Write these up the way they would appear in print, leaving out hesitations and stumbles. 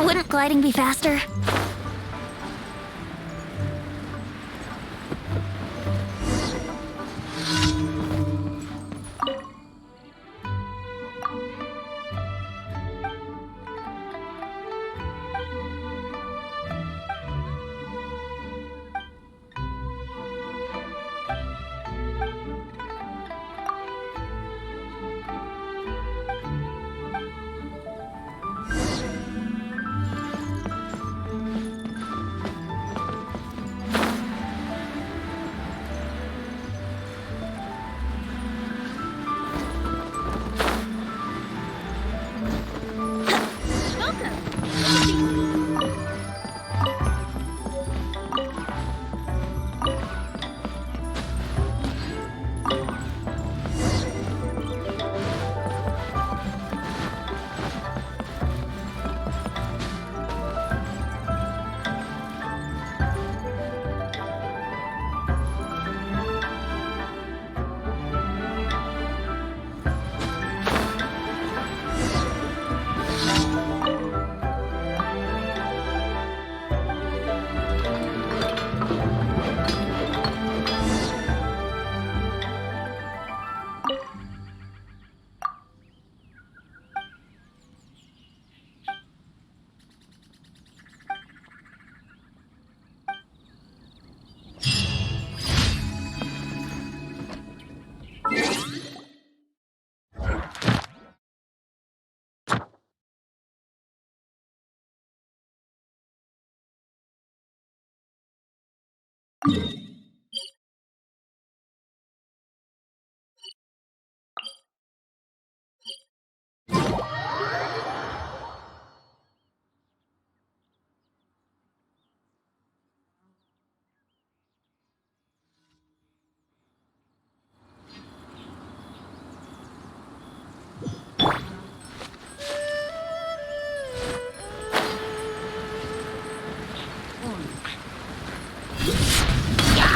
Wouldn't gliding be faster? Yeah.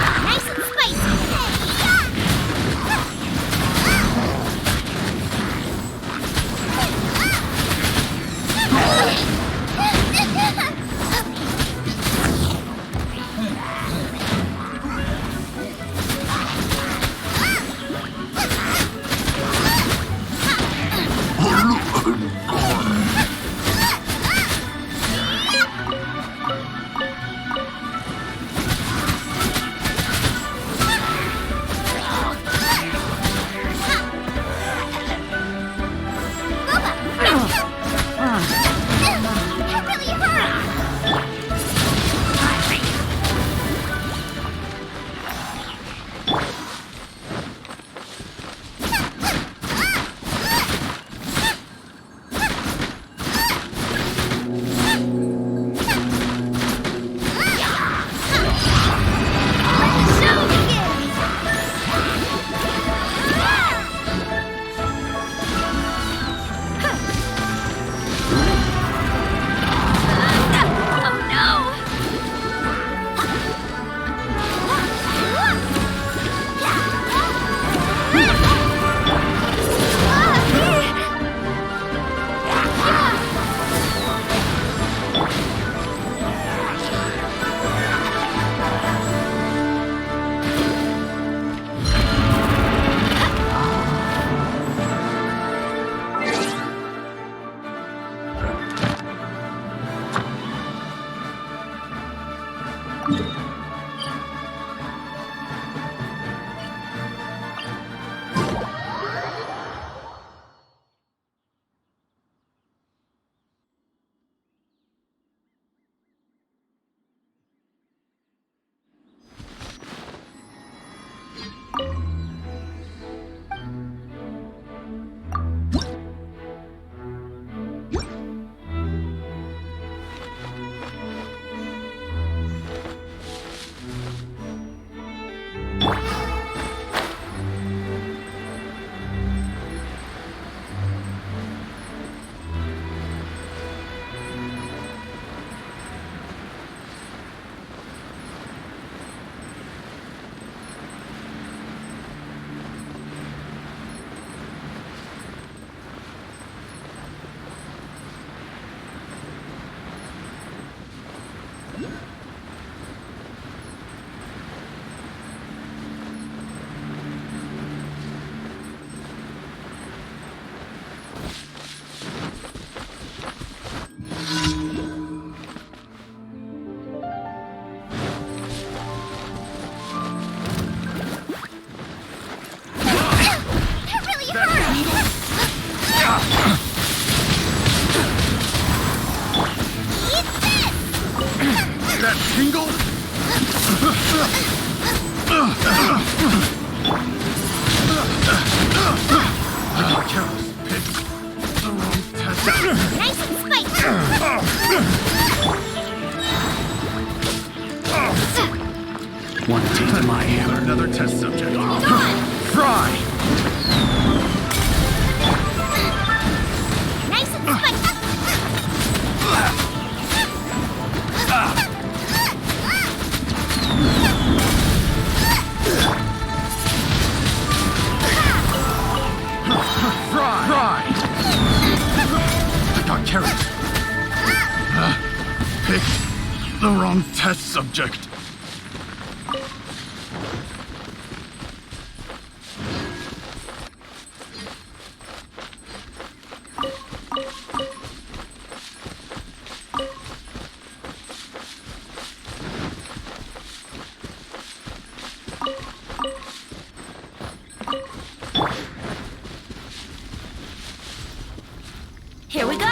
That tingle? Careless pig. The wrong test. Nice and spicy! One taste of my hammer. Another test subject. Fry! Nice and spicy! Fry! I got carrots. Picked the wrong test subject. Here we go!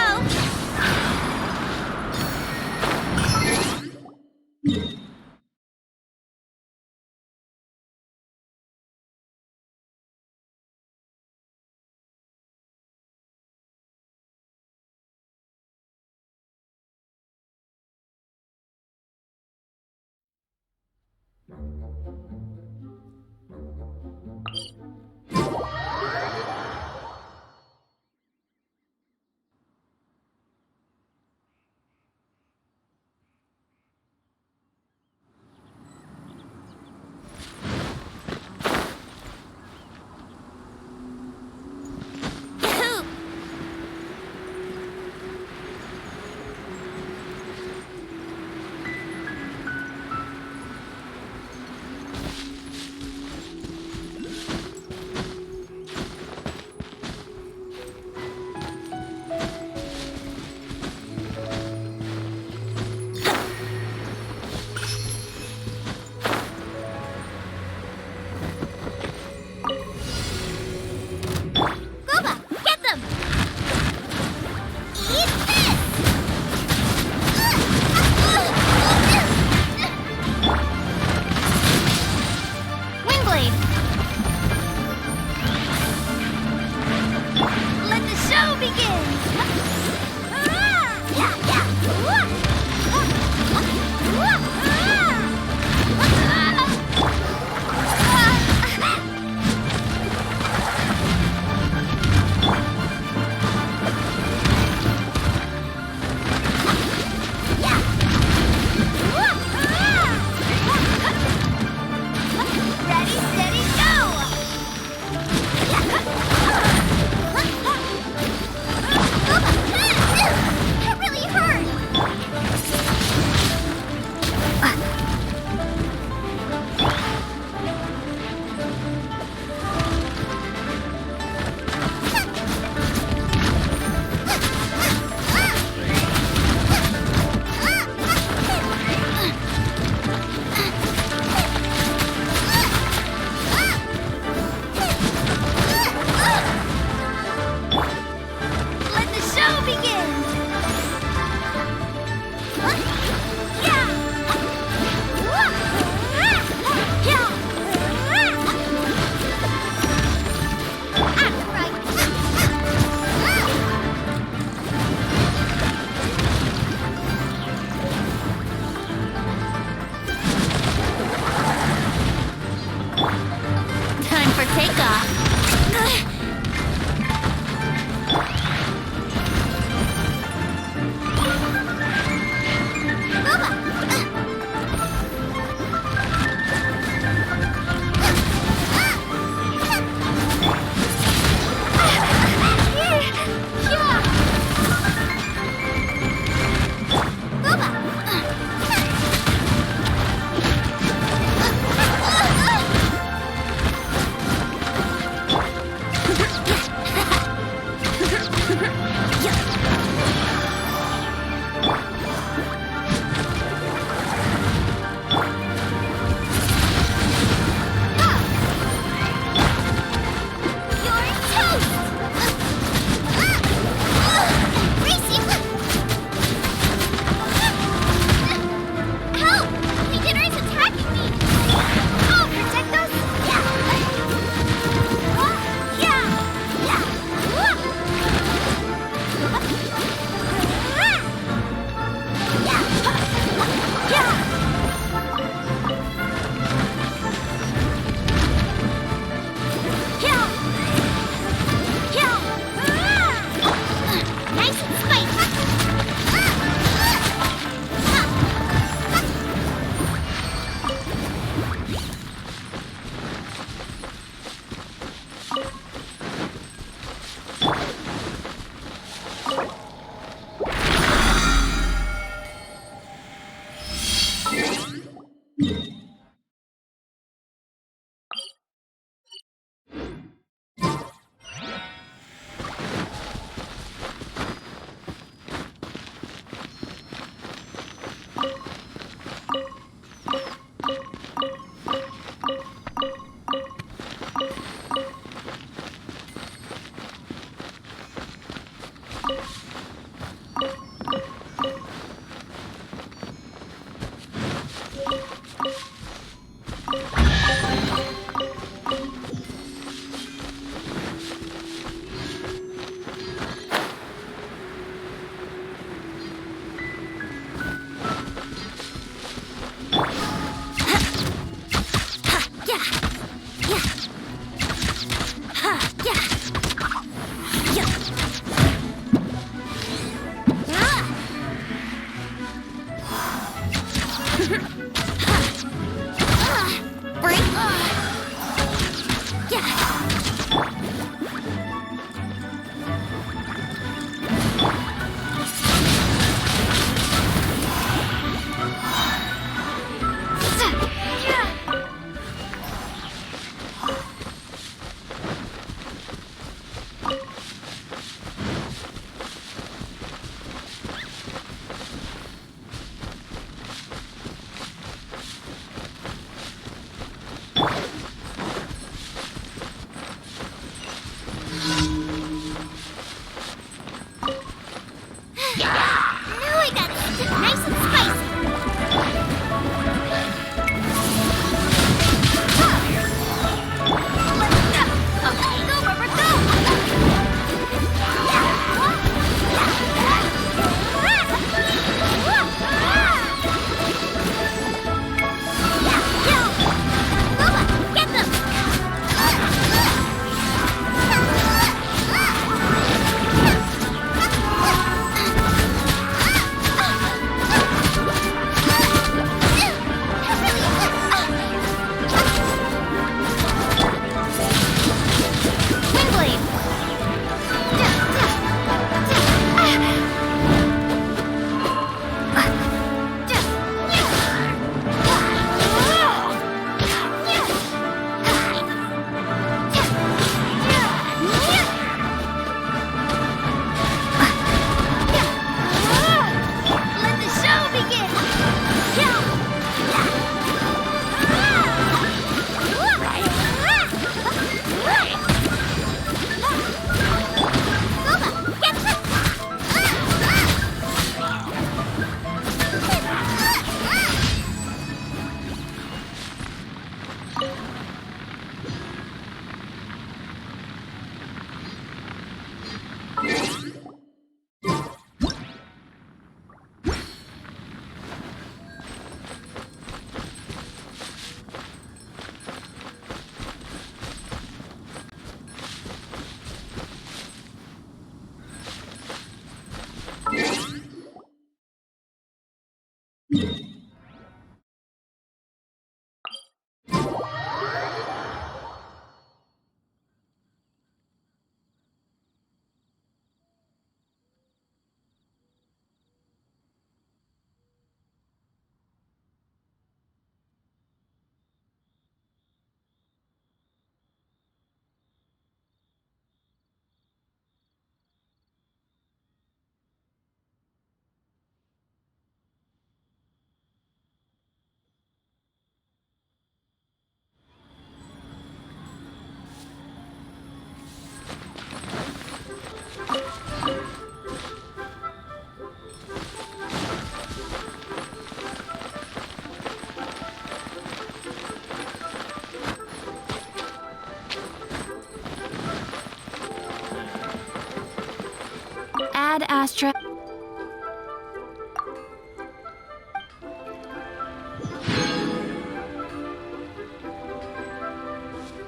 Astra.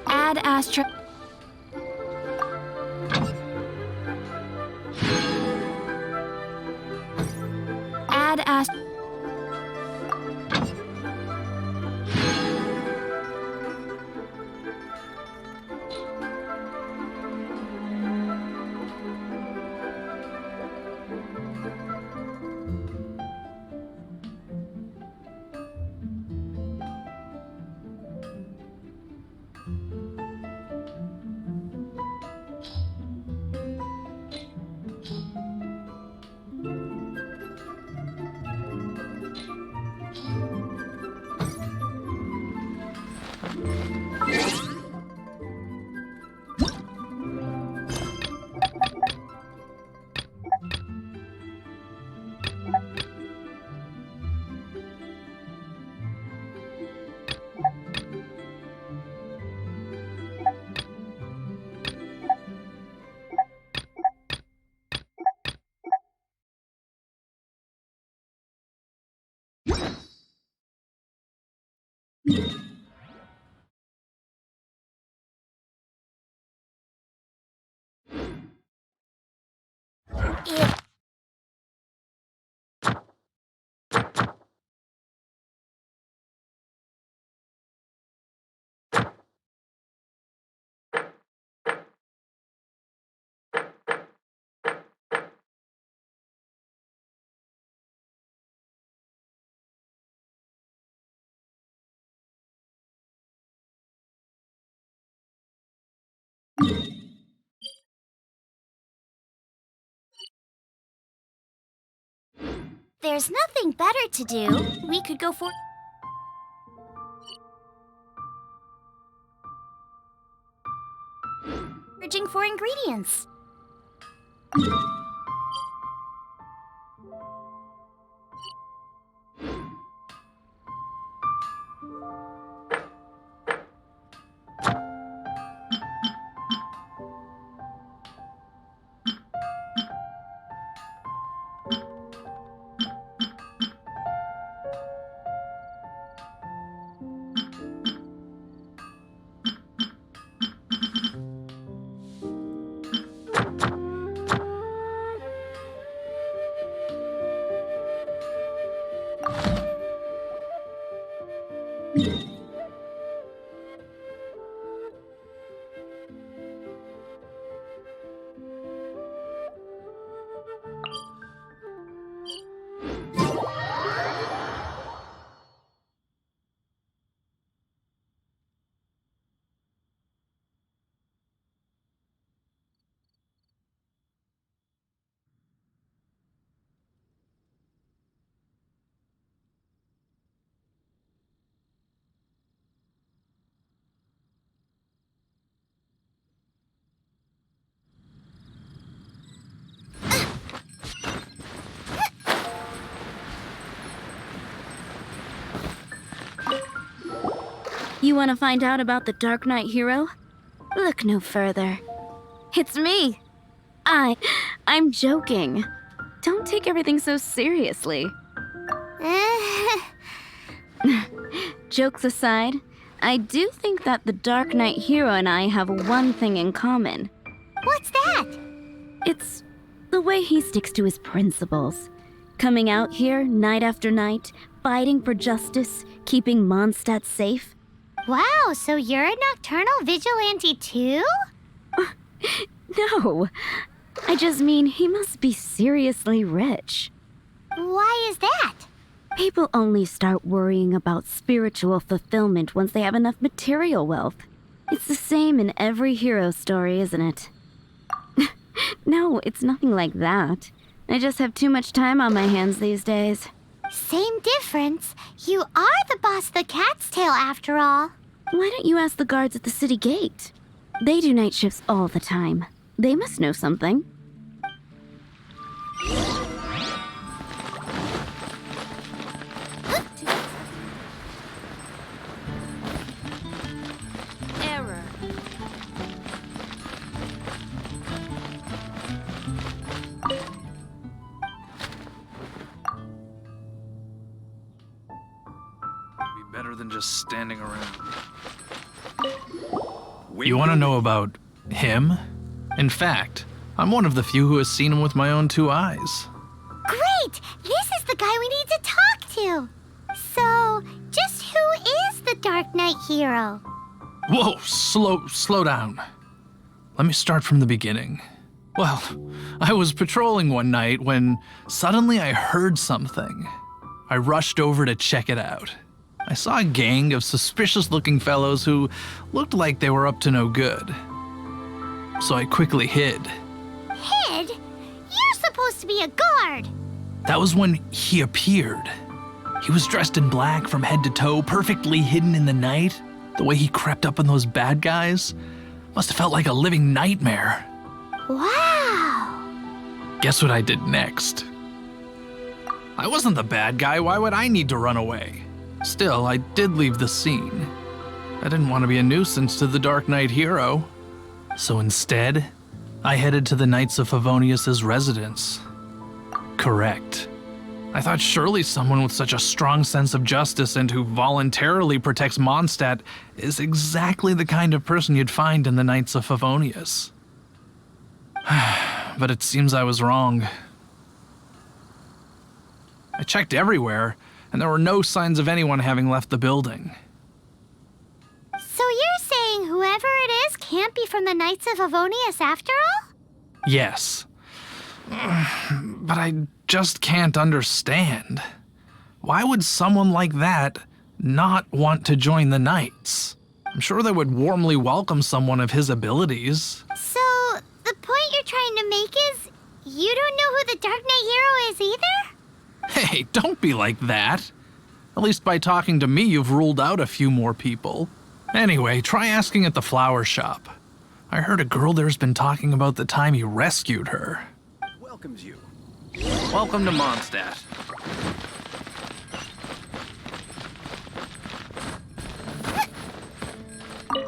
Add Astra. Add Astra. There's nothing better to do. We could go foraging for ingredients. You want to find out about the Darknight hero? Look no further. It's me. I'm joking. Don't take everything so seriously. Jokes aside, I do think that the Darknight hero and I have one thing in common. What's that? It's the way he sticks to his principles. Coming out here night after night, fighting for justice, keeping Mondstadt safe. Wow, so you're a nocturnal vigilante too? No. I just mean he must be seriously rich. Why is that? People only start worrying about spiritual fulfillment once they have enough material wealth. It's the same in every hero story, isn't it? No, it's nothing like that. I just have too much time on my hands these days. Same difference. You are the boss of the Cat's Tail, after all. Why don't you ask the guards at the city gate? They do night shifts all the time. They must know something. Error. better than just standing around. You want to know about him? In fact, I'm one of the few who has seen him with my own 2 eyes. Great! This is the guy we need to talk to! So, just who is the Darknight hero? Whoa, slow down. Let me start from the beginning. Well, I was patrolling one night when suddenly I heard something. I rushed over to check it out. I saw a gang of suspicious-looking fellows who looked like they were up to no good. So I quickly hid. Hid? You're supposed to be a guard! That was when he appeared. He was dressed in black from head to toe, perfectly hidden in the night. The way he crept up on those bad guys must have felt like a living nightmare. Wow! Guess what I did next? I wasn't the bad guy, why would I need to run away? Still, I did leave the scene. I didn't want to be a nuisance to the Darknight hero. So instead, I headed to the Knights of Favonius' residence. Correct. I thought surely someone with such a strong sense of justice and who voluntarily protects Mondstadt is exactly the kind of person you'd find in the Knights of Favonius. But it seems I was wrong. I checked everywhere, and there were no signs of anyone having left the building. So you're saying whoever it is can't be from the Knights of Favonius after all? Yes. But I just can't understand. Why would someone like that not want to join the Knights? I'm sure they would warmly welcome someone of his abilities. So, the point you're trying to make is you don't know who the Darknight hero is either? Hey, don't be like that. At least by talking to me, you've ruled out a few more people. Anyway, try asking at the flower shop. I heard a girl there's been talking about the time you rescued her. Welcomes you. Welcome to Mondstadt.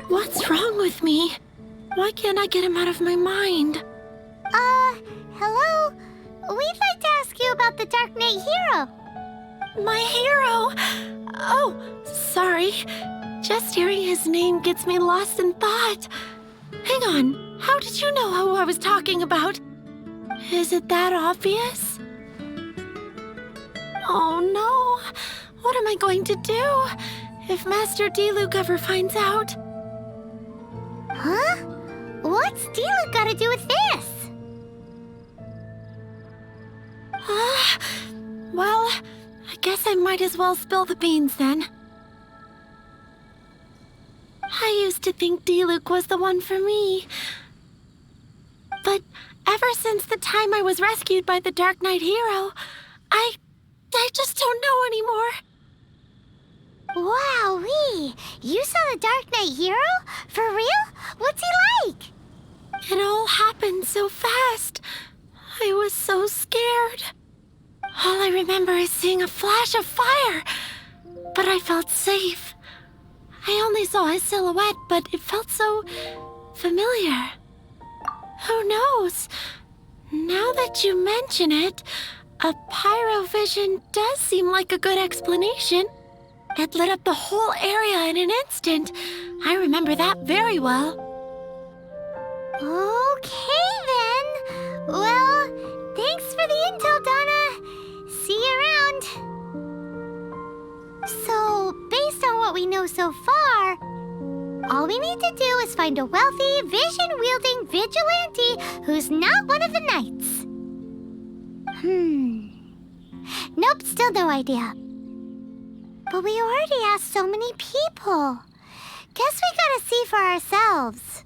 What's wrong with me? Why can't I get him out of my mind? Hello? We'd like to ask you about the Darknight hero. My hero! Oh, sorry. Just hearing his name gets me lost in thought. Hang on, how did you know who I was talking about? Is it that obvious? Oh no, what am I going to do if Master Diluc ever finds out? Huh? What's Diluc got to do with this? Well, I guess I might as well spill the beans then. I used to think Diluc was the one for me. But ever since the time I was rescued by the Darknight hero, I just don't know anymore. Wowee! You saw the Darknight hero? For real? What's he like? It all happened so fast. I was so scared. All I remember is seeing a flash of fire, but I felt safe. I only saw his silhouette, but it felt so familiar. Who knows? Now that you mention it, a pyrovision does seem like a good explanation. It lit up the whole area in an instant. I remember that very well. Okay then. Well, thanks for the intel, Donna. See you around. So, based on what we know so far, all we need to do is find a wealthy, vision-wielding vigilante who's not one of the knights. Nope, still no idea. But we already asked so many people. Guess we gotta see for ourselves.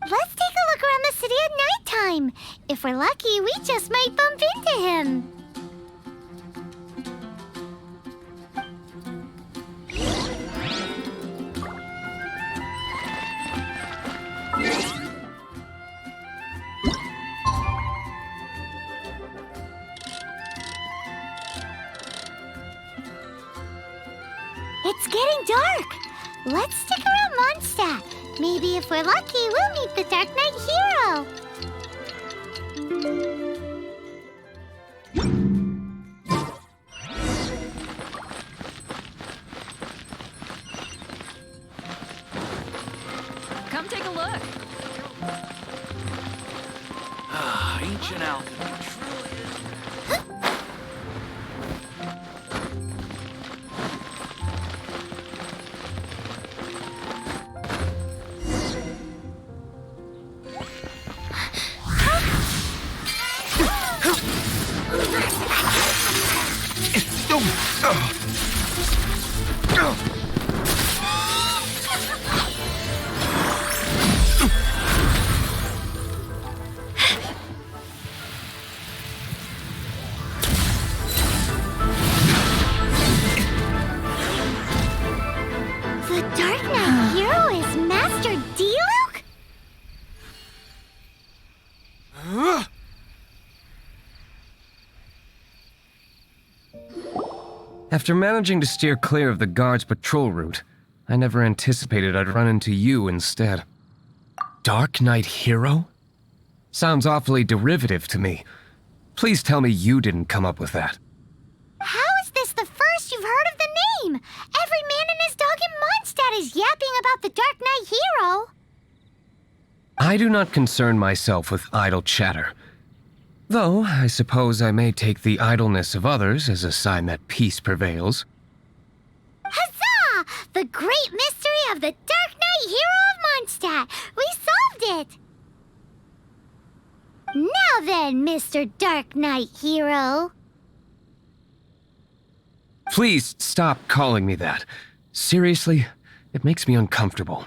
Let's take a look around the city at nighttime. If we're lucky, we just might bump into him. It's getting dark. Let's stick around Mondstadt. Maybe if we're lucky, we'll meet the Darknight hero. look. Ancient alchemy. The Darknight hero is Master Diluc? After managing to steer clear of the guard's patrol route, I never anticipated I'd run into you instead. Darknight hero? Sounds awfully derivative to me. Please tell me you didn't come up with that. How is this the first you've heard of the name? Every man and his dog in Mondstadt is yapping about the Darknight hero. I do not concern myself with idle chatter. Though, I suppose I may take the idleness of others as a sign that peace prevails. Huzzah! The great mystery of the Darknight hero of Mondstadt! We solved it! Now then, Mr. Darknight hero. Please stop calling me that. Seriously, it makes me uncomfortable.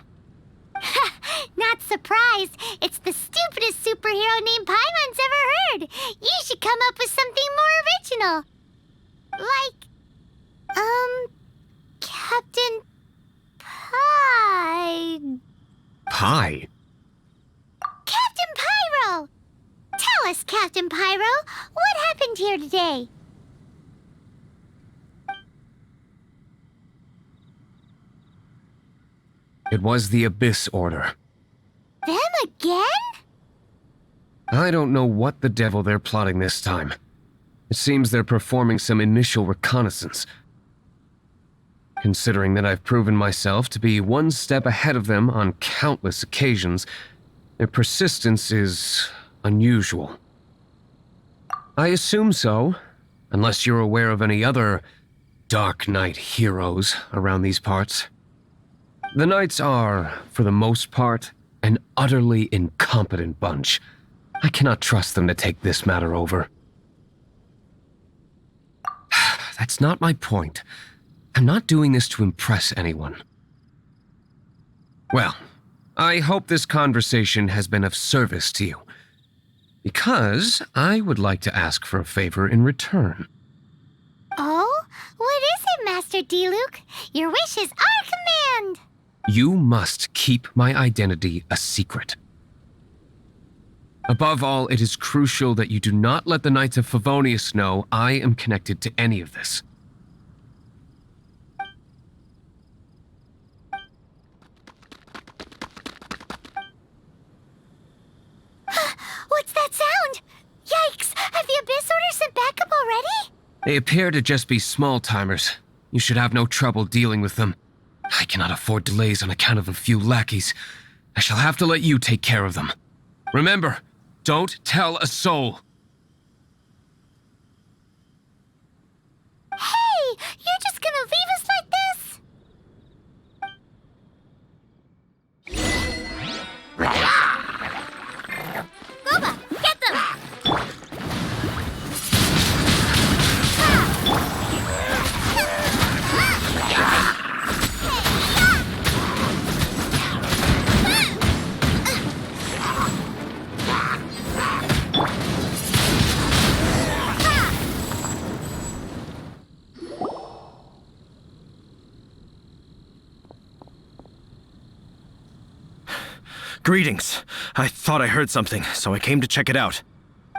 Not surprised. It's the stupidest superhero name Paimon's ever heard. You should come up with something more original. Like, Captain Pie. Pie? Captain Pyro! Tell us, Captain Pyro, what happened here today? It was the Abyss Order. Them again? I don't know what the devil they're plotting this time. It seems they're performing some initial reconnaissance. Considering that I've proven myself to be one step ahead of them on countless occasions, their persistence is unusual. I assume so, unless you're aware of any other Darknight heroes around these parts. The Knights are, for the most part, an utterly incompetent bunch. I cannot trust them to take this matter over. That's not my point. I'm not doing this to impress anyone. Well, I hope this conversation has been of service to you. Because I would like to ask for a favor in return. Oh? What is it, Master Diluc? Your wish is our command! You must keep my identity a secret. Above all, it is crucial that you do not let the Knights of Favonius know I am connected to any of this. What's that sound? Yikes! Have the Abyss Order sent backup already? They appear to just be small-timers. You should have no trouble dealing with them. I cannot afford delays on account of a few lackeys. I shall have to let you take care of them. Remember, don't tell a soul. Hey! You're just gonna leave us like this? Boba, get them! Greetings. I thought I heard something, so I came to check it out.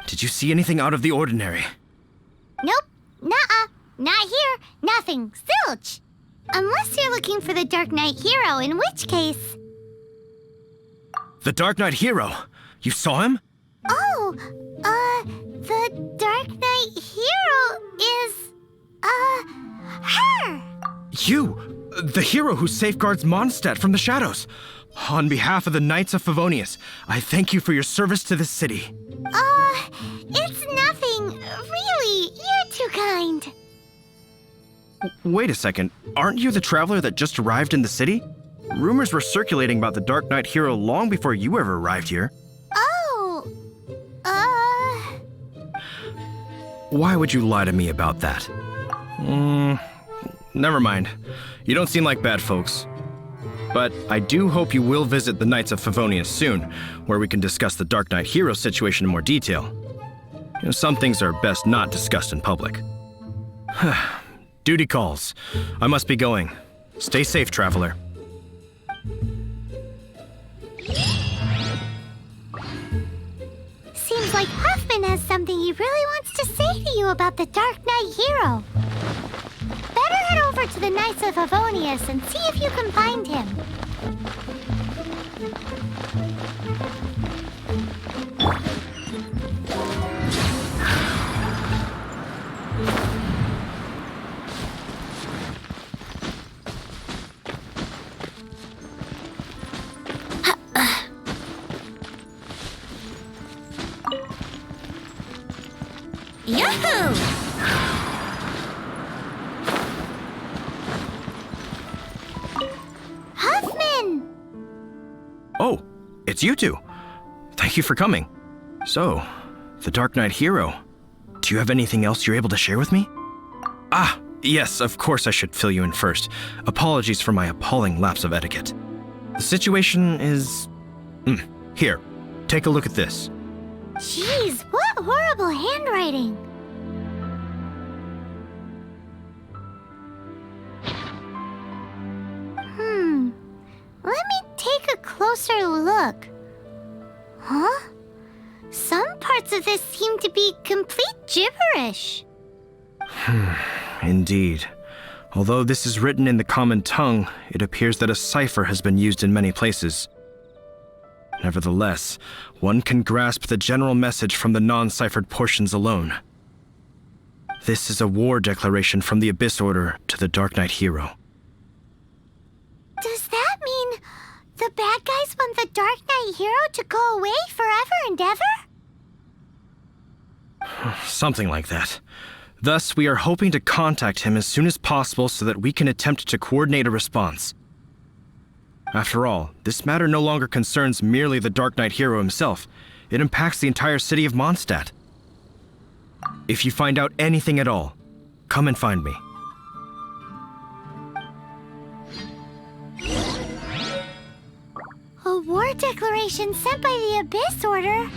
Did you see anything out of the ordinary? Nope. Nuh-uh. Not here. Nothing. Zilch. Unless you're looking for the Darknight hero, in which case... The Darknight hero? You saw him? Oh, the Darknight hero is, her! You! The hero who safeguards Mondstadt from the shadows. On behalf of the Knights of Favonius, I thank you for your service to this city. It's nothing. Really, you're too kind. Wait a second, aren't you the traveler that just arrived in the city? Rumors were circulating about the Darknight hero long before you ever arrived here. Oh, Why would you lie to me about that? Never mind. You don't seem like bad folks. But I do hope you will visit the Knights of Favonius soon, where we can discuss the Darknight hero situation in more detail. You know, some things are best not discussed in public. Duty calls. I must be going. Stay safe, traveler. seems like Huffman has something he really wants to say to you about the Darknight hero. Better head over to the Knights of Favonius and see if you can find him. Yahoo! Huffman! Oh, it's you two. Thank you for coming. So, the Darknight hero. Do you have anything else you're able to share with me? Ah, yes, of course I should fill you in first. Apologies for my appalling lapse of etiquette. The situation is... Here, take a look at this. Jeez, what horrible handwriting! Let me take a closer look. Huh? Some parts of this seem to be complete gibberish. Indeed. Although this is written in the common tongue, it appears that a cipher has been used in many places. Nevertheless, one can grasp the general message from the non-ciphered portions alone. This is a war declaration from the Abyss Order to the Darknight hero. Does that mean the bad guys want the Darknight hero to go away forever and ever? Something like that. Thus, we are hoping to contact him as soon as possible so that we can attempt to coordinate a response. After all, this matter no longer concerns merely the Darknight hero himself. It impacts the entire city of Mondstadt. If you find out anything at all, come and find me. A war declaration sent by the Abyss Order?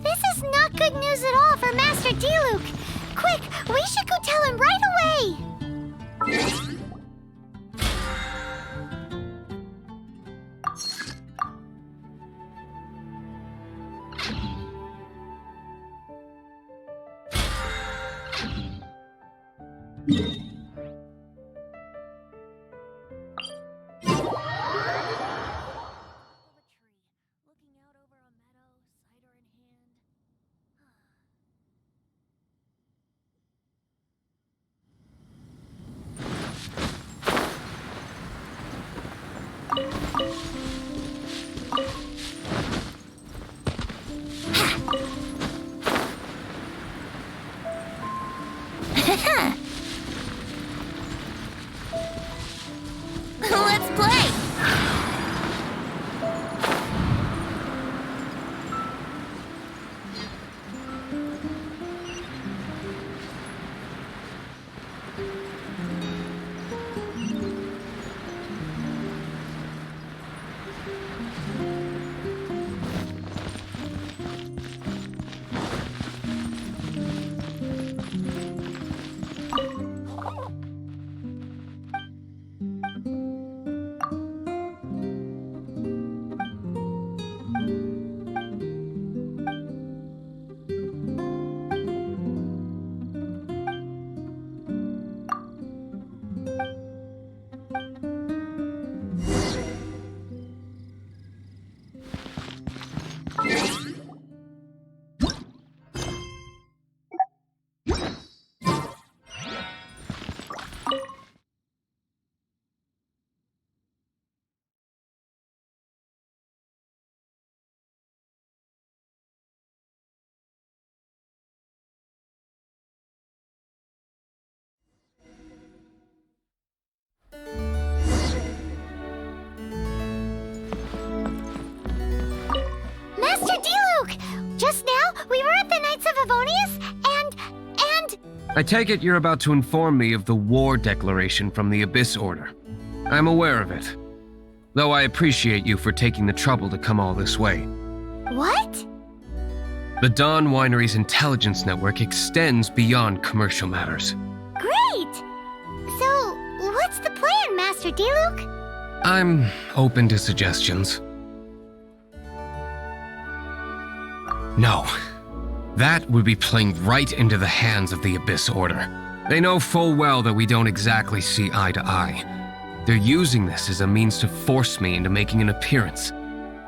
This is not good news at all for Master Diluc. Quick, we should go tell him right away! Just now, we were at the Knights of Avonius, and... I take it you're about to inform me of the war declaration from the Abyss Order. I'm aware of it, though I appreciate you for taking the trouble to come all this way. What? The Dawn Winery's intelligence network extends beyond commercial matters. Great! So, what's the plan, Master Diluc? I'm open to suggestions. No. That would be playing right into the hands of the Abyss Order. They know full well that we don't exactly see eye to eye. They're using this as a means to force me into making an appearance.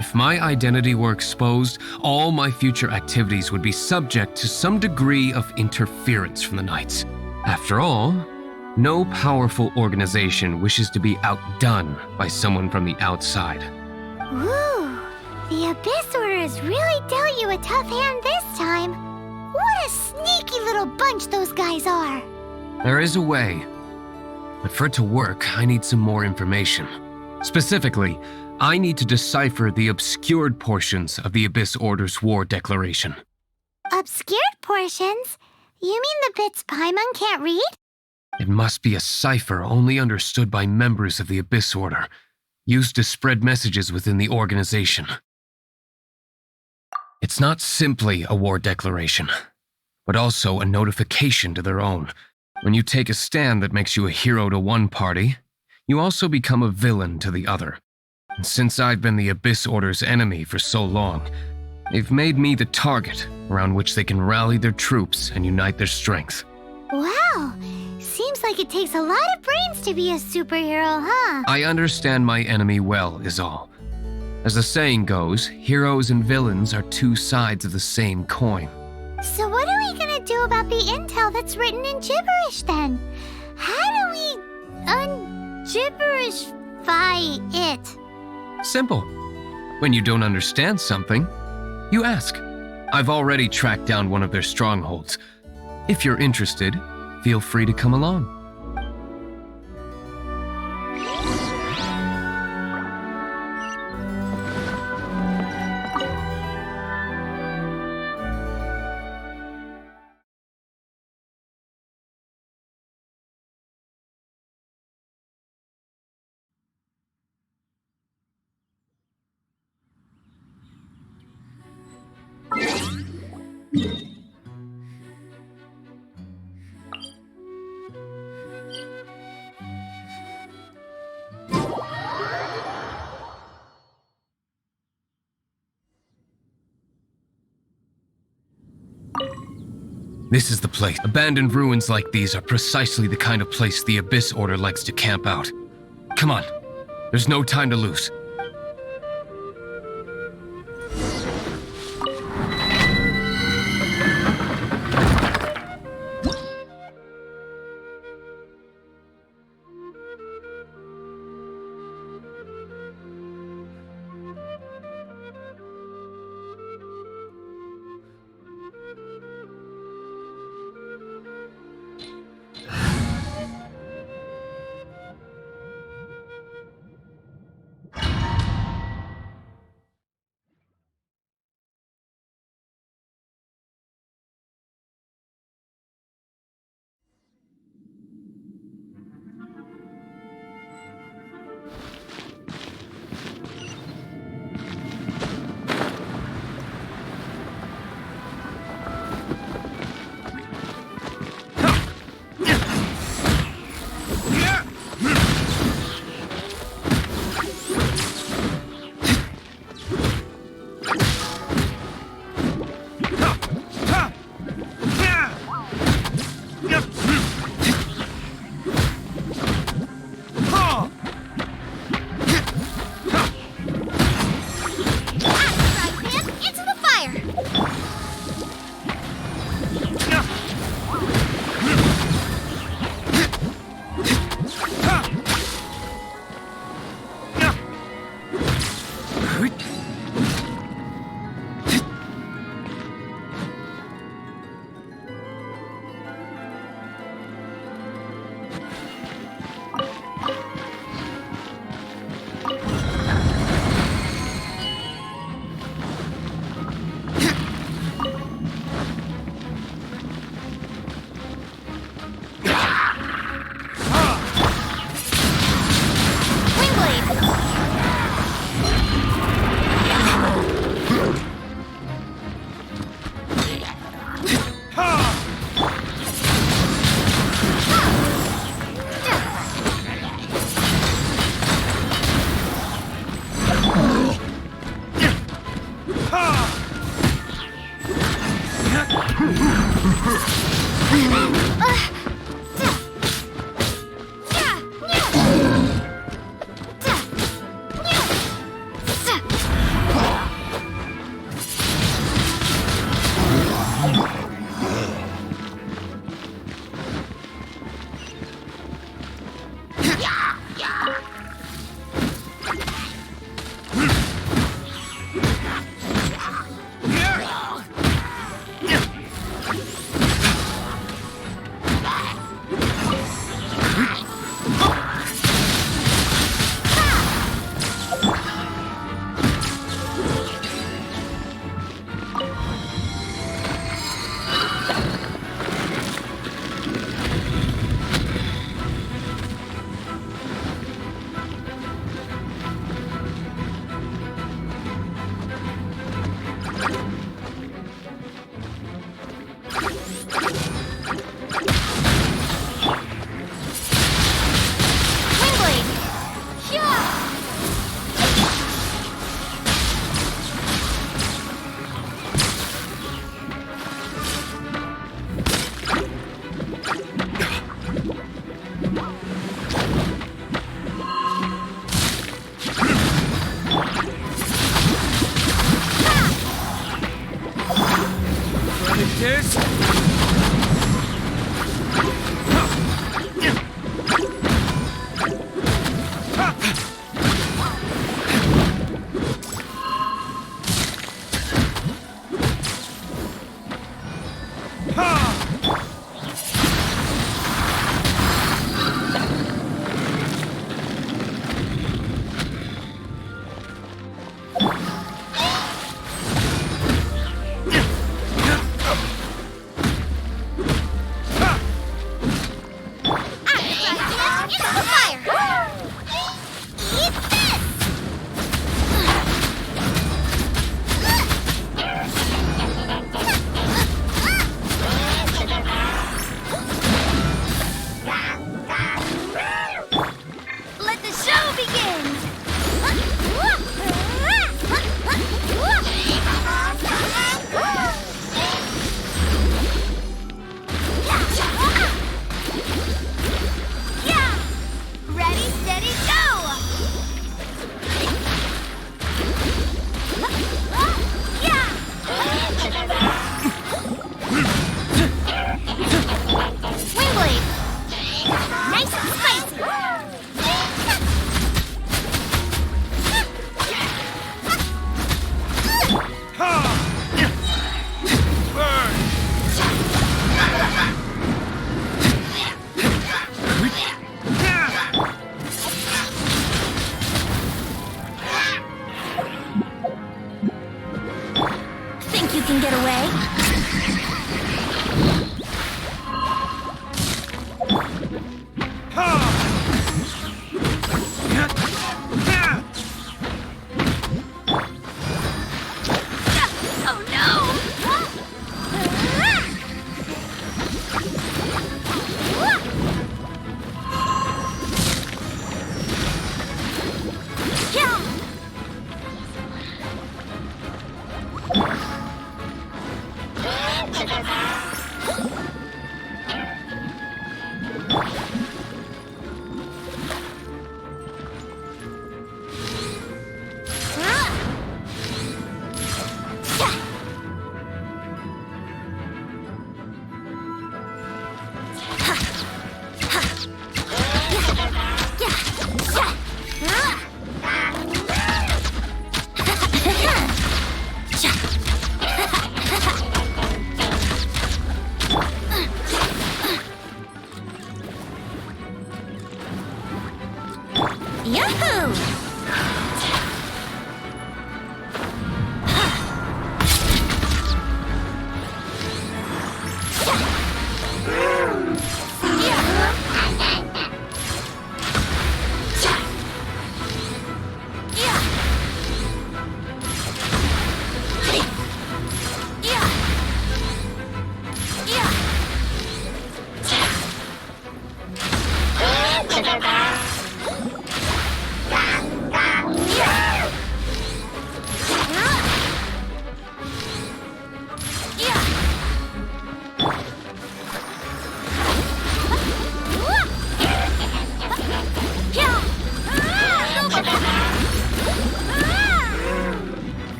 If my identity were exposed, all my future activities would be subject to some degree of interference from the Knights. After all, no powerful organization wishes to be outdone by someone from the outside. Woo! The Abyss Order has really dealt you a tough hand this time. What a sneaky little bunch those guys are. There is a way. But for it to work, I need some more information. Specifically, I need to decipher the obscured portions of the Abyss Order's war declaration. Obscured portions? You mean the bits Paimon can't read? It must be a cipher only understood by members of the Abyss Order, used to spread messages within the organization. It's not simply a war declaration, but also a notification to their own. When you take a stand that makes you a hero to one party, you also become a villain to the other. And since I've been the Abyss Order's enemy for so long, they've made me the target around which they can rally their troops and unite their strength. Wow! Seems like it takes a lot of brains to be a superhero, huh? I understand my enemy well, is all. As the saying goes, heroes and villains are two sides of the same coin. So what are we gonna do about the intel that's written in gibberish then? How do we un-gibberishify it? Simple. When you don't understand something, you ask. I've already tracked down one of their strongholds. If you're interested, feel free to come along. This is the place. Abandoned ruins like these are precisely the kind of place the Abyss Order likes to camp out. Come on. There's no time to lose.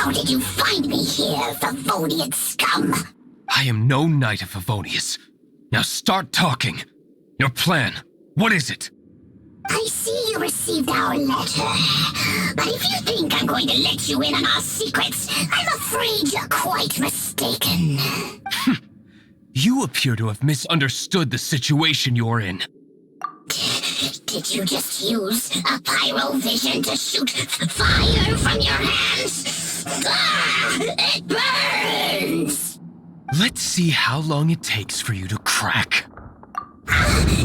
How did you find me here, Favonian scum? I am no knight of Favonius. Now start talking. Your plan, what is it? I see you received our letter. But if you think I'm going to let you in on our secrets, I'm afraid you're quite mistaken. You appear to have misunderstood the situation you're in. Did you just use a pyrovision to shoot fire from your hands? Ah, it burns! Let's see how long it takes for you to crack.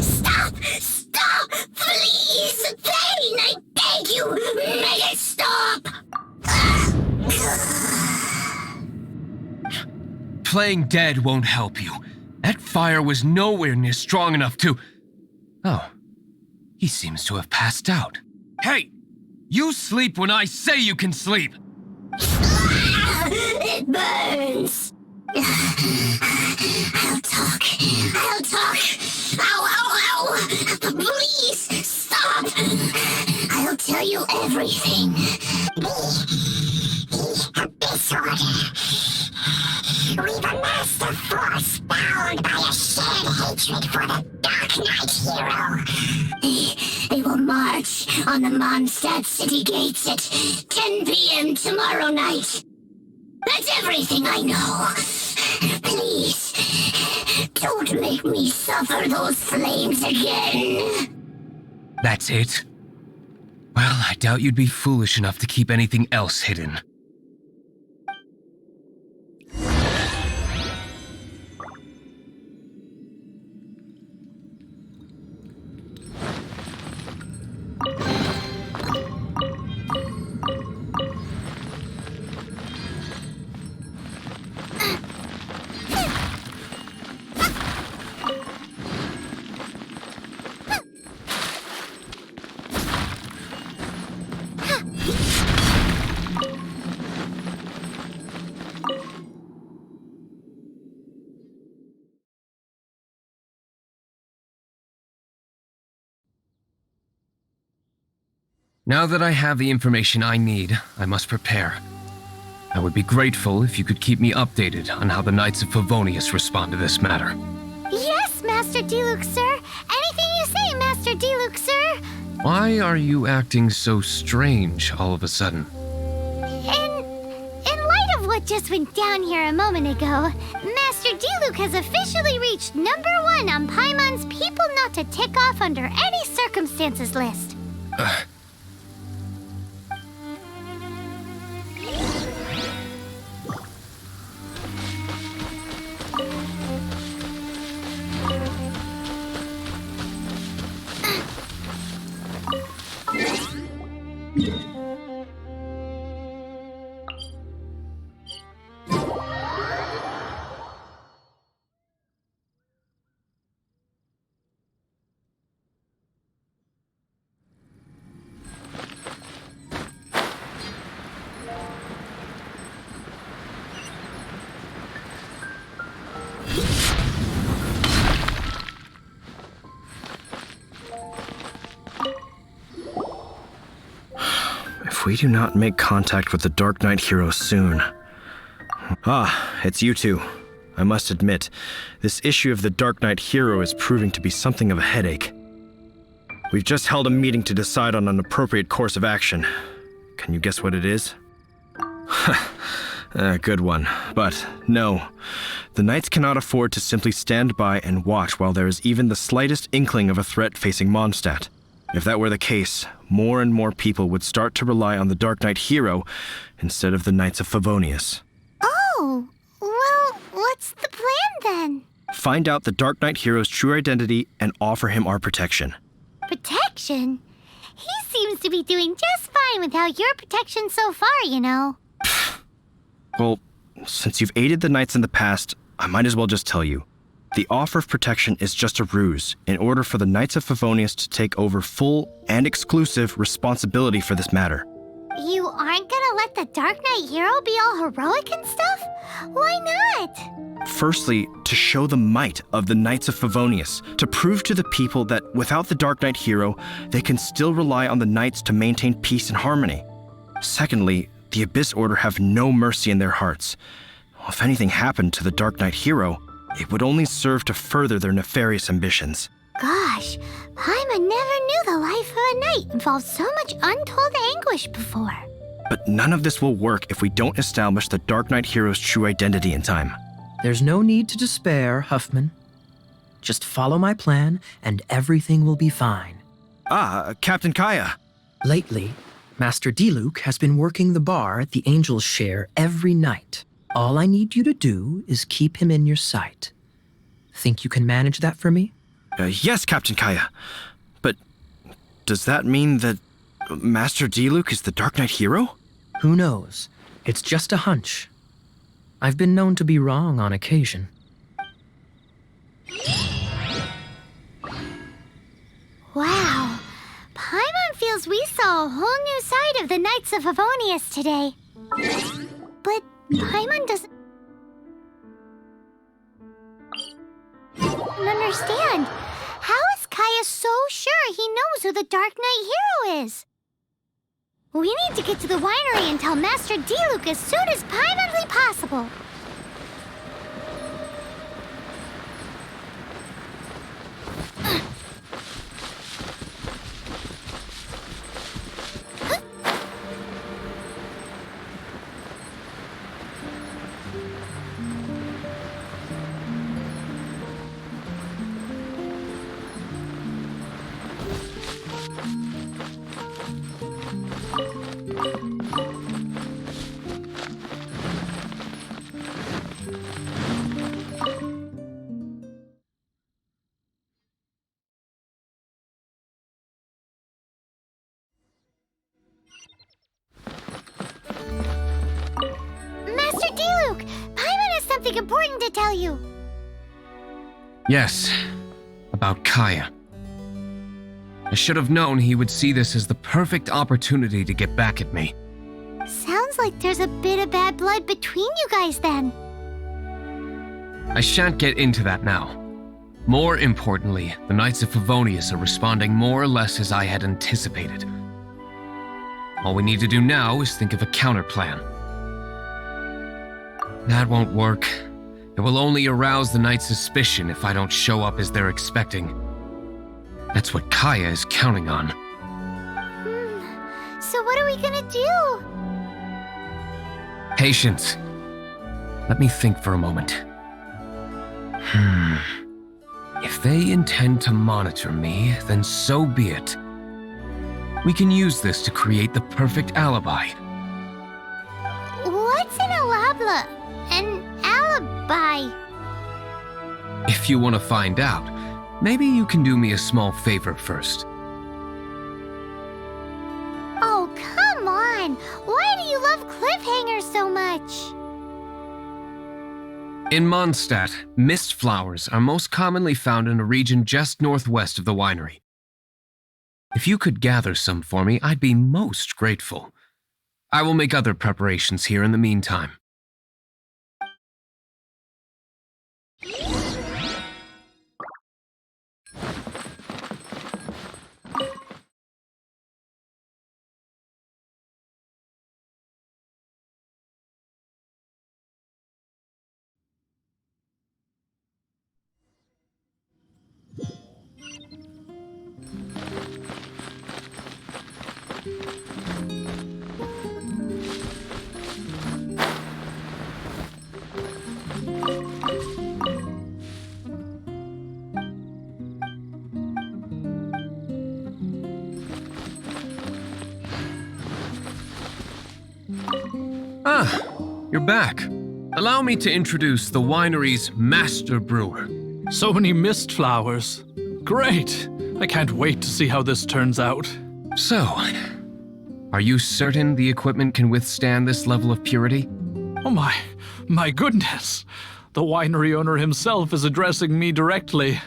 Stop! Stop! Please! Pain, I beg you! Make it stop! Playing dead won't help you. That fire was nowhere near strong enough to... Oh, he seems to have passed out. Hey! You sleep when I say you can sleep! It burns! I'll talk. I'll talk. Ow, ow, ow! Please, stop! I'll tell you everything. Disorder. We've amassed a force bound by a shared hatred for the Darknight hero. They will march on the Mondstadt city gates at 10 p.m. tomorrow night. That's everything I know. Please, don't make me suffer those flames again. That's it? Well, I doubt you'd be foolish enough to keep anything else hidden. Now that I have the information I need, I must prepare. I would be grateful if you could keep me updated on how the Knights of Favonius respond to this matter. Yes, Master Diluc, sir. Anything you say, Master Diluc, sir. Why are you acting so strange all of a sudden? In light of what just went down here a moment ago, Master Diluc has officially reached #1 on Paimon's People Not to Tick Off Under Any Circumstances list. If we do not make contact with the Darknight hero soon... Ah, it's you two. I must admit, this issue of the Darknight hero is proving to be something of a headache. We've just held a meeting to decide on an appropriate course of action. Can you guess what it is? Good one. But no, the Knights cannot afford to simply stand by and watch while there is even the slightest inkling of a threat facing Mondstadt. If that were the case, more and more people would start to rely on the Darknight hero instead of the Knights of Favonius. Oh, well, what's the plan then? Find out the Darknight hero's true identity and offer him our protection. Protection? He seems to be doing just fine without your protection so far, you know. Well, since you've aided the Knights in the past, I might as well just tell you. The offer of protection is just a ruse in order for the Knights of Favonius to take over full and exclusive responsibility for this matter. You aren't gonna let the Dark Knight hero be all heroic and stuff? Why not? Firstly, to show the might of the Knights of Favonius, to prove to the people that without the Dark Knight hero, they can still rely on the Knights to maintain peace and harmony. Secondly, the Abyss Order have no mercy in their hearts. If anything happened to the Dark Knight hero, it would only serve to further their nefarious ambitions. Gosh, Paimon never knew the life of a knight involved so much untold anguish before. But none of this will work if we don't establish the Dark Knight hero's true identity in time. There's no need to despair, Huffman. Just follow my plan and everything will be fine. Captain Kaya. Lately, Master Diluc has been working the bar at the Angel's Share every night. All I need you to do is keep him in your sight. Think you can manage that for me? Yes, Captain Kaya. But does that mean that Master Diluc is the Dark Knight hero? Who knows? It's just a hunch. I've been known to be wrong on occasion. Wow. Paimon feels we saw a whole new side of the Knights of Favonius today. But Paimon doesn't understand. How is Kaya so sure he knows who the Dark Knight hero is? We need to get to the winery and tell Master Diluc as soon as Paimonly possible. Master Diluc, Paimon has something important to tell you. Yes, about Kaya. I should have known he would see this as the perfect opportunity to get back at me. Sounds like there's a bit of bad blood between you guys then. I shan't get into that now. More importantly, the Knights of Favonius are responding more or less as I had anticipated. All we need to do now is think of a counterplan. That won't work. It will only arouse the Knights' suspicion if I don't show up as they're expecting. That's what Kaya is counting on. So what are we gonna do? Patience. Let me think for a moment. If they intend to monitor me, then so be it. We can use this to create the perfect alibi. What's an alabla? An alibi? If you want to find out, maybe you can do me a small favor first. Oh, come on! Why do you love cliffhangers so much? In Mondstadt, mist flowers are most commonly found in a region just northwest of the winery. If you could gather some for me, I'd be most grateful. I will make other preparations here in the meantime. Ah, you're back. Allow me to introduce the winery's master brewer. So many mist flowers. Great! I can't wait to see how this turns out. So, are you certain the equipment can withstand this level of purity? Oh my goodness! The winery owner himself is addressing me directly.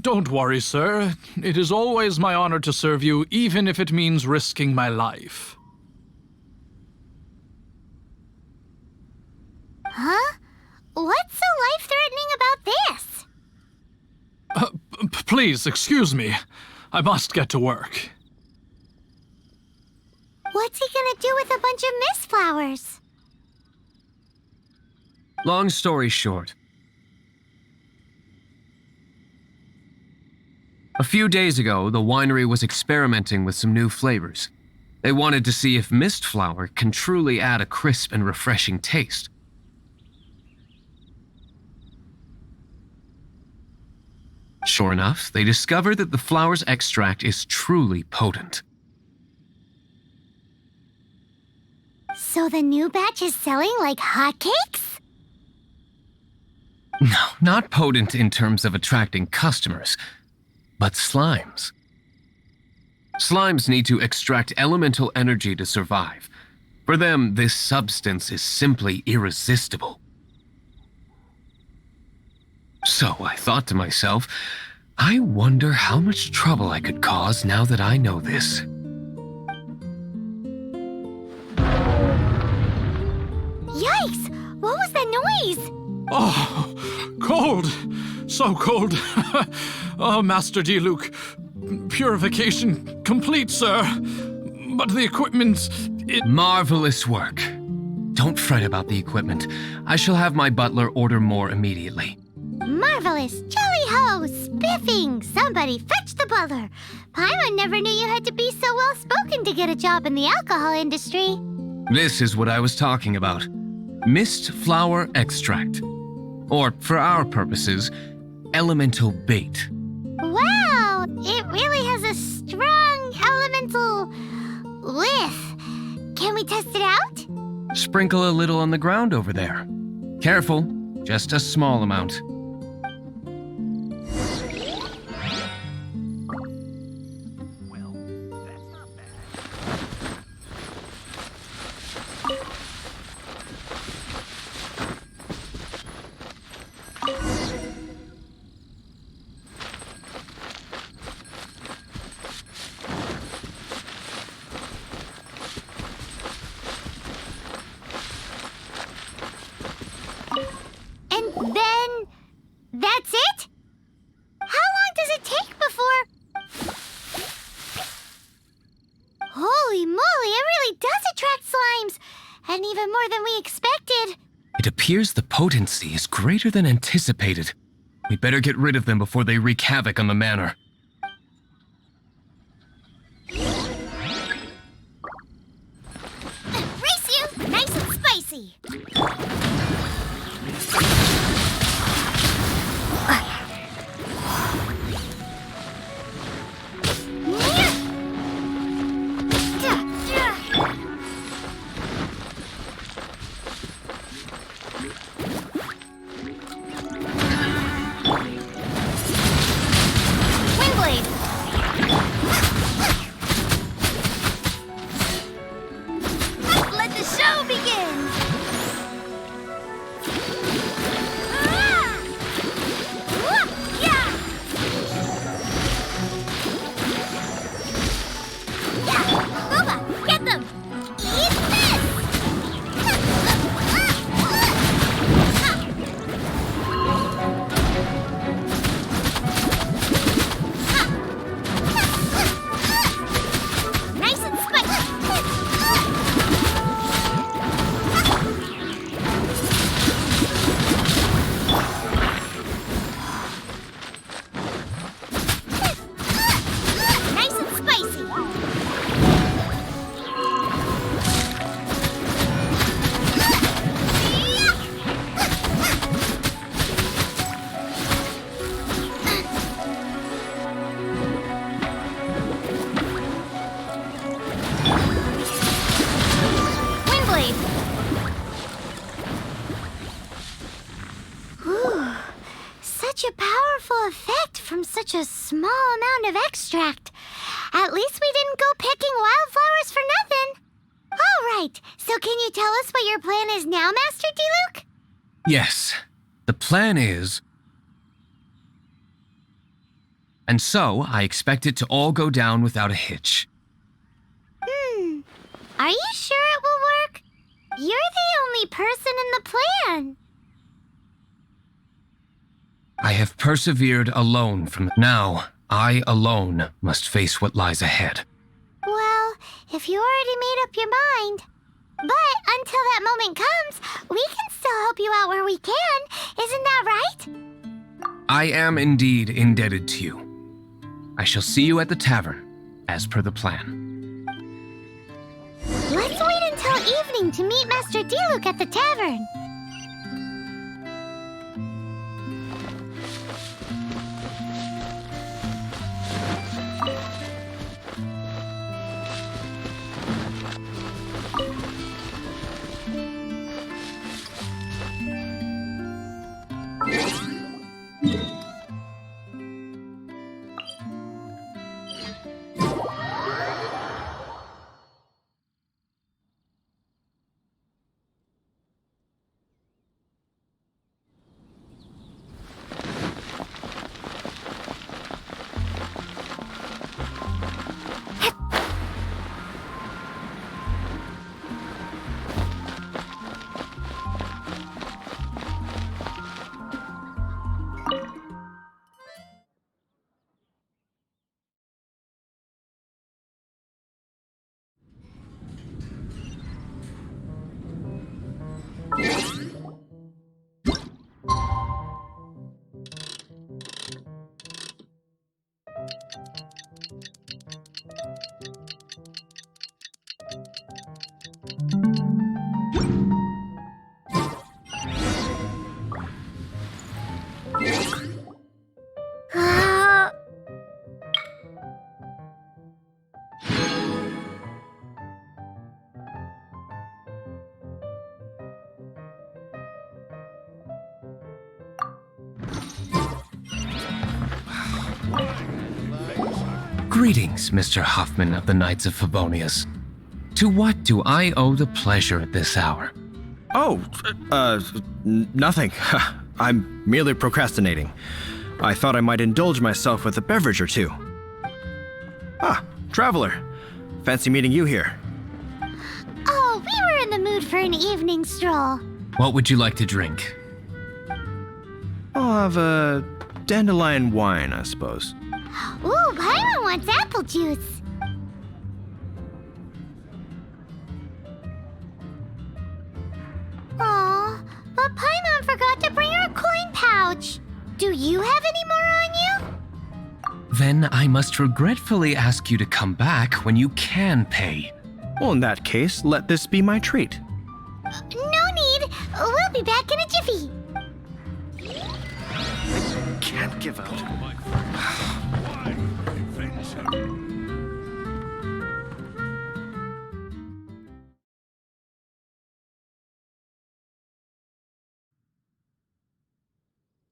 Don't worry, sir. It is always my honor to serve you, even if it means risking my life. Huh? What's so life-threatening about this? Please, excuse me. I must get to work. What's he gonna do with a bunch of mist flowers? Long story short, a few days ago, the winery was experimenting with some new flavors. They wanted to see if mist flower can truly add a crisp and refreshing taste. Sure enough, they discovered that the flower's extract is truly potent. So the new batch is selling like hotcakes? No, not potent in terms of attracting customers, but slimes. Slimes need to extract elemental energy to survive. For them, this substance is simply irresistible. So I thought to myself, I wonder how much trouble I could cause now that I know this. Yikes! What was that noise? Oh, cold! So cold! Oh, Master Diluc, purification complete, sir. But the equipment, it... Marvelous work. Don't fret about the equipment. I shall have my butler order more immediately. Marvelous! Jolly-ho! Spiffing! Somebody fetch the butler! Paimon never knew you had to be so well-spoken to get a job in the alcohol industry. This is what I was talking about. Mist flower extract. Or, for our purposes, elemental bait. Wow! It really has a strong elemental whiff. Can we test it out? Sprinkle a little on the ground over there. Careful, just a small amount. Then that's it? How long does it take before... Holy moly, it really does attract slimes! And even more than we expected. It appears the potency is greater than anticipated. We better get rid of them before they wreak havoc on the manor. Race you! Nice and spicy! Windblade! Let the show begin! such a small amount of extract. At least we didn't go picking wildflowers for nothing. All right, so can you tell us what your plan is now, Master Diluc? Yes, the plan is... And so, I expect it to all go down without a hitch. Are you sure it will work? You're the only person in the plan. I have persevered alone from... Now, I alone must face what lies ahead. Well, if you already made up your mind. But until that moment comes, we can still help you out where we can. Isn't that right? I am indeed indebted to you. I shall see you at the tavern, as per the plan. Let's wait until evening to meet Master Diluc at the tavern. Greetings, Mr. Huffman of the Knights of Favonius. To what do I owe the pleasure at this hour? Oh, nothing. I'm merely procrastinating. I thought I might indulge myself with a beverage or two. Ah, traveler. Fancy meeting you here. Oh, we were in the mood for an evening stroll. What would you like to drink? I'll have a dandelion wine, I suppose. Ooh, Paimon wants apple juice. Aw, but Paimon forgot to bring her coin pouch. Do you have any more on you? Then I must regretfully ask you to come back when you can pay. Well, in that case, let this be my treat. No need. We'll be back in a jiffy. Can't give out.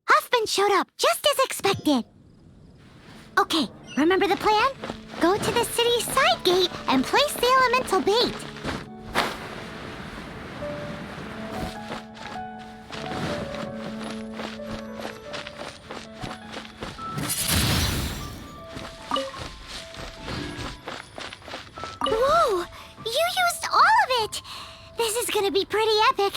Huffman showed up just as expected. Okay, remember the plan? Go to the city's side gate and place the elemental bait. Whoa! You used all of it! This is gonna be pretty epic.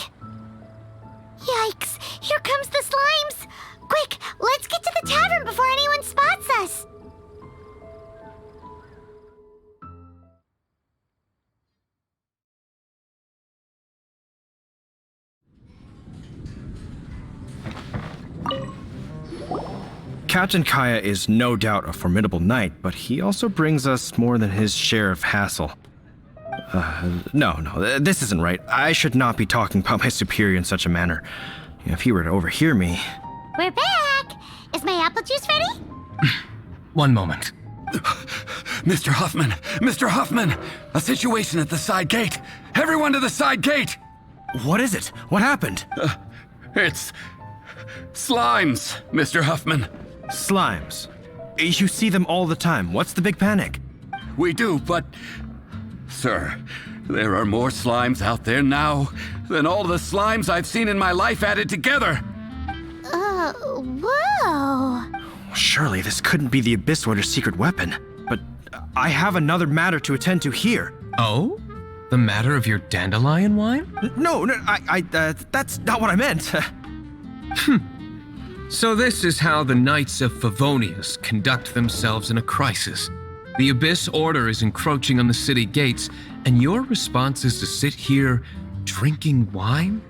Yikes! Here comes the slimes! Quick, let's get to the tavern before anyone spots us! Captain Kaya is no doubt a formidable knight, but he also brings us more than his share of hassle. No, this isn't right. I should not be talking about my superior in such a manner. If he were to overhear me... We're back! Is my apple juice ready? One moment. Mr. Huffman! Mr. Huffman! A situation at the side gate! Everyone to the side gate! What is it? What happened? It's... slimes, Mr. Huffman. Slimes. You see them all the time. What's the big panic? We do, but... Sir, there are more slimes out there now than all the slimes I've seen in my life added together. Whoa. Surely this couldn't be the Abyss Warder's secret weapon. But I have another matter to attend to here. Oh? The matter of your dandelion wine? No, that's not what I meant. So this is how the Knights of Favonius conduct themselves in a crisis. The Abyss Order is encroaching on the city gates, and your response is to sit here drinking wine?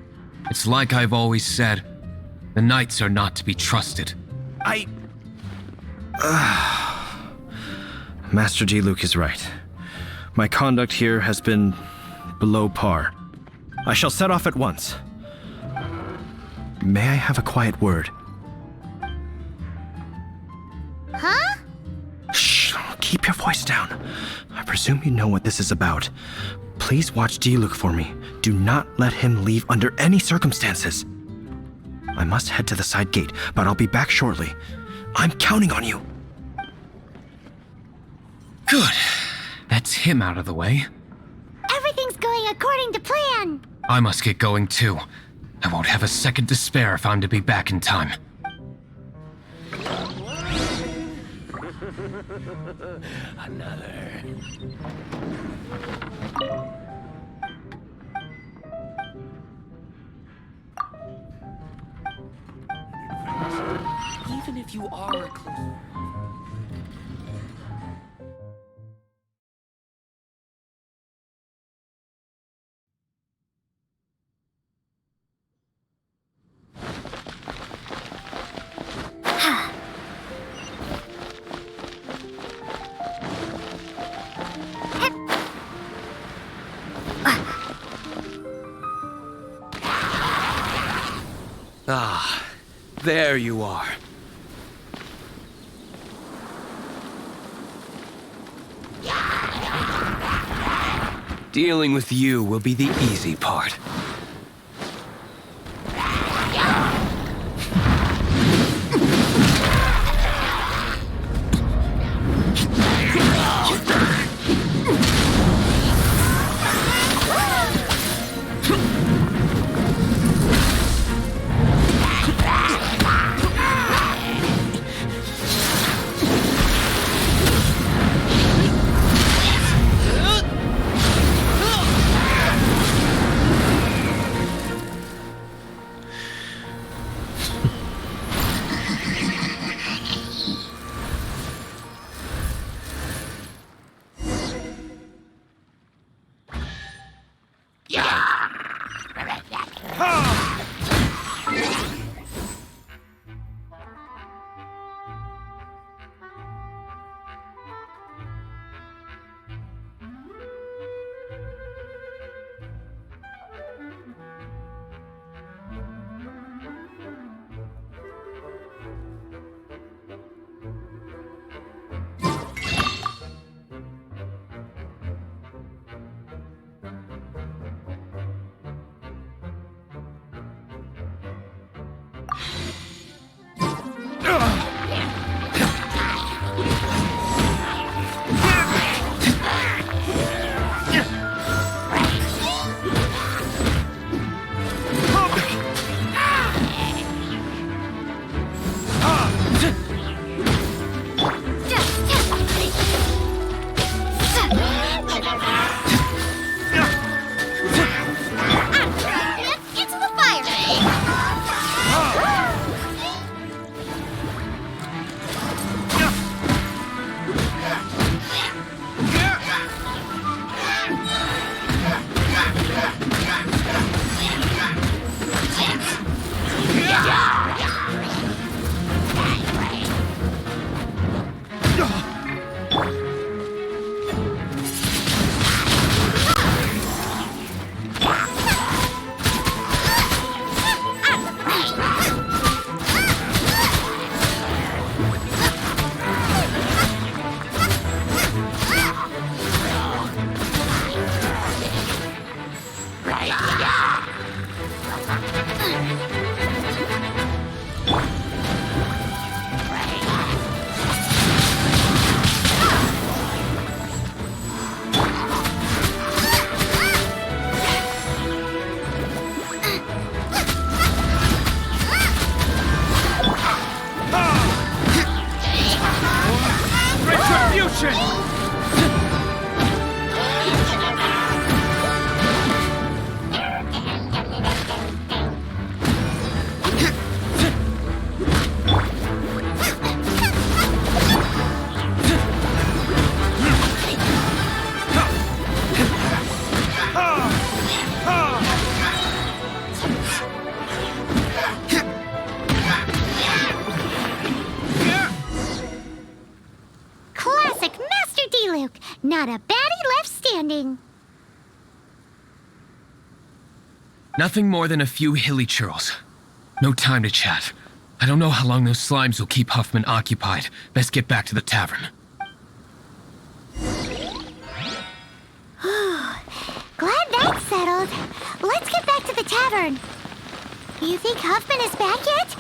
It's like I've always said, the Knights are not to be trusted. Master Diluc is right. My conduct here has been below par. I shall set off at once. May I have a quiet word? Huh? Shh, keep your voice down. I presume you know what this is about. Please watch Diluc for me. Do not let him leave under any circumstances. I must head to the side gate, but I'll be back shortly. I'm counting on you. Good. That's him out of the way. Everything's going according to plan. I must get going too. I won't have a second to spare if I'm to be back in time. Even if you are a close... Ah, there you are. Dealing with you will be the easy part. not a baddie left standing. Nothing more than a few hilly churls. No time to chat. I don't know how long those slimes will keep Huffman occupied. Best get back to the tavern. Glad that's settled. Let's get back to the tavern. You think Huffman is back yet?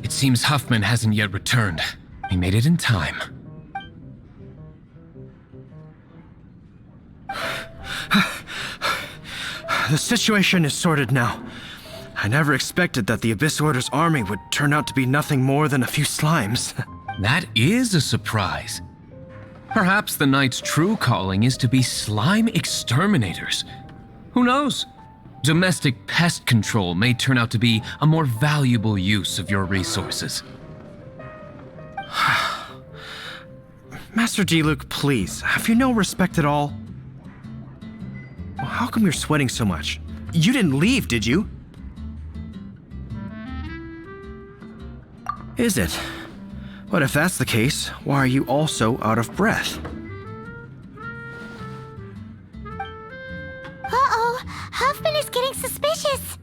It seems Huffman hasn't yet returned. We made it in time. The situation is sorted now. I never expected that the Abyss Order's army would turn out to be nothing more than a few slimes. That is a surprise. Perhaps the Knight's true calling is to be slime exterminators. Who knows? Domestic pest control may turn out to be a more valuable use of your resources. Master Diluc, please, have you no respect at all? How come you're sweating so much? You didn't leave, did you? Is it? But if that's the case, why are you also out of breath? Uh-oh, Huffman is getting suspicious.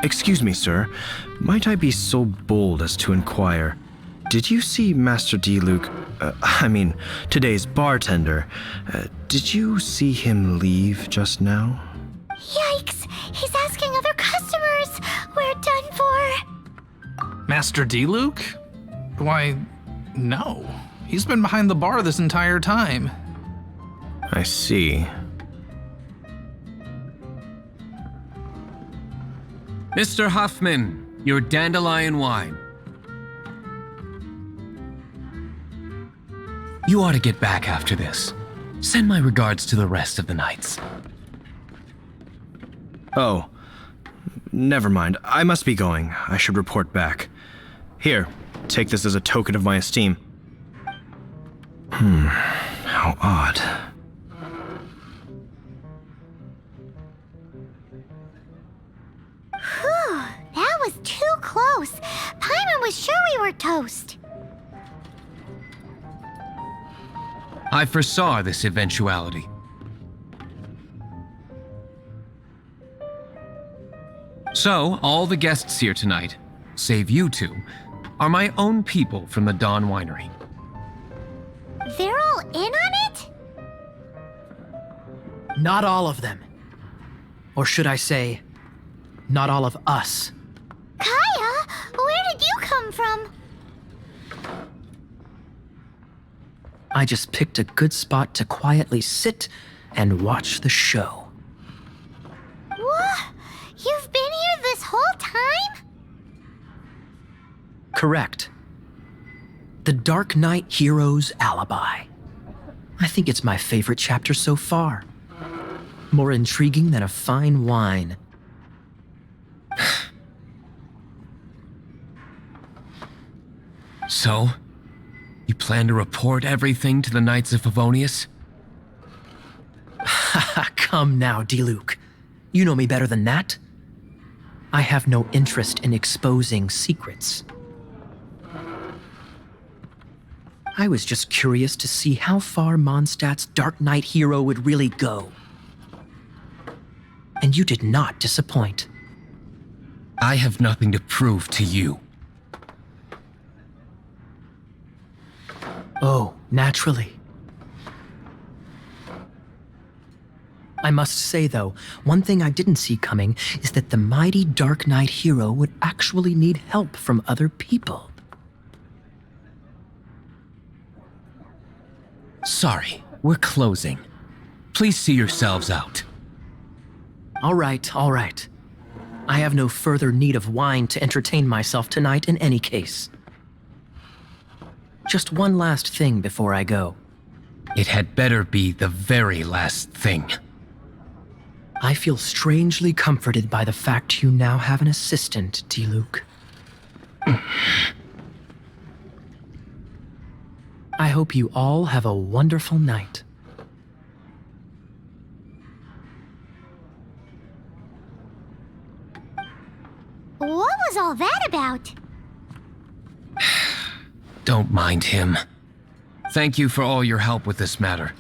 Excuse me, sir. Might I be so bold as to inquire, did you see Master Diluc, today's bartender, did you see him leave just now? Yikes, he's asking other customers. We're done for. Master Diluc? Why, no. He's been behind the bar this entire time. I see. Mr. Huffman, your dandelion wine. You ought to get back after this. Send my regards to the rest of the knights. Oh, never mind. I must be going. I should report back. Here, take this as a token of my esteem. How odd. Whew, that was too close. Paimon was sure we were toast. I foresaw this eventuality. So, all the guests here tonight, save you two, are my own people from the Dawn Winery. They're all in on it? Not all of them. Or should I say, not all of us. Kaya, where did you come from? I just picked a good spot to quietly sit and watch the show. What? You've been here this whole time? Correct. The Dark Knight Hero's Alibi. I think it's my favorite chapter so far. More intriguing than a fine wine. So, you plan to report everything to the Knights of Favonius? Come now, Diluc. You know me better than that. I have no interest in exposing secrets. I was just curious to see how far Mondstadt's Dark Knight hero would really go. And you did not disappoint. I have nothing to prove to you. Oh, naturally. I must say, though, one thing I didn't see coming is that the mighty Dark Knight hero would actually need help from other people. Sorry, we're closing. Please see yourselves out. All right, all right. I have no further need of wine to entertain myself tonight in any case. Just one last thing before I go. It had better be the very last thing. I feel strangely comforted by the fact you now have an assistant, Diluc. I hope you all have a wonderful night. What was all that about? Don't mind him. Thank you for all your help with this matter.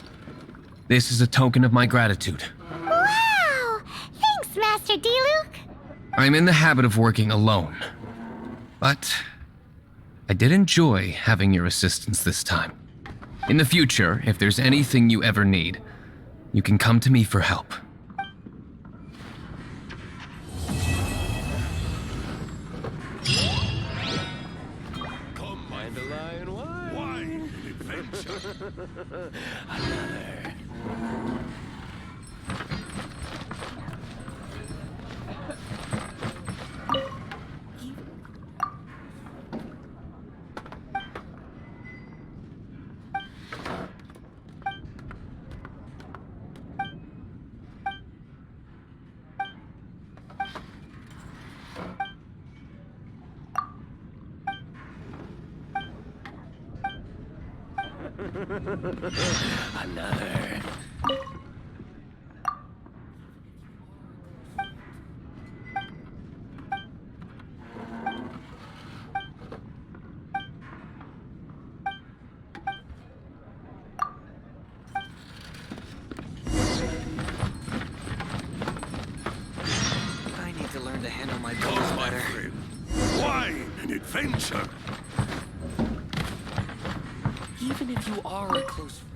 This is a token of my gratitude. Wow! Thanks, Master Diluc. I'm in the habit of working alone. But I did enjoy having your assistance this time. In the future, if there's anything you ever need, you can come to me for help. Wine, adventure. Another. Another. I need to learn to handle my Come, bills my better. friend. Wine and adventure. Even if you are a close friend.